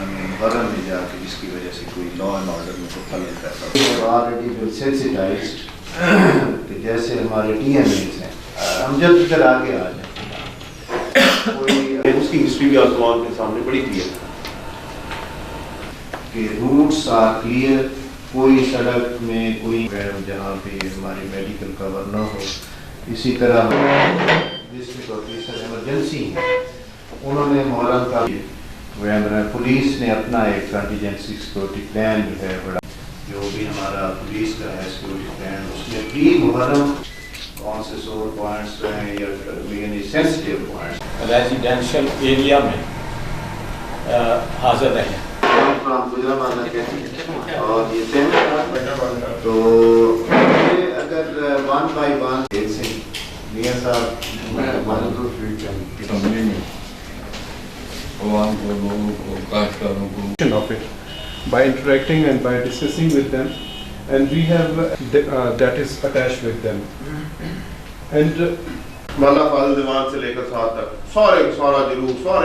محرم میں جا کے جس کی وجہ سے کوئی لا اینڈ آرڈر میں کوئی خلل پیدا ہو. آلریڈی سینسیٹائزڈ کہ جیسے ہمارے ٹی ایم ایز ہیں ہم جلد سے آگے آ جائیں. کوئی اس کی ہسٹری بھی آپ کے سامنے بڑی کلیئر ہے کہ روٹس آر کلیئر. کوئی سڑک میں کوئی جہاں پہ ہماری میڈیکل کور نہ ہو. اسی طرح ڈسٹرکٹ آفیسر ایمرجنسی ہیں انہوں نے محرم کا پولیس نے اپنا ایک کنٹیجنسی سیکورٹی پلان جو ہے بڑا جو بھی ہمارا پولیس کا ہے سیکورٹی پلان اس میں پری محرم کون سے سور پوائنٹس ہیں یا یعنی سینسٹیو پوائنٹس ریزیڈینشل ایریا میں حاضر رہیں. اور یہ تو اگر ون بائی ون میاں صاحب اسمبلی میں عوام کو لوگوں کو کاشتکاروں کو of it by interacting and by discussing with them, and we have that is attached with them, and مولانا فاضل دیوان سے لے کر ساتھ تک سارا جلوس سارے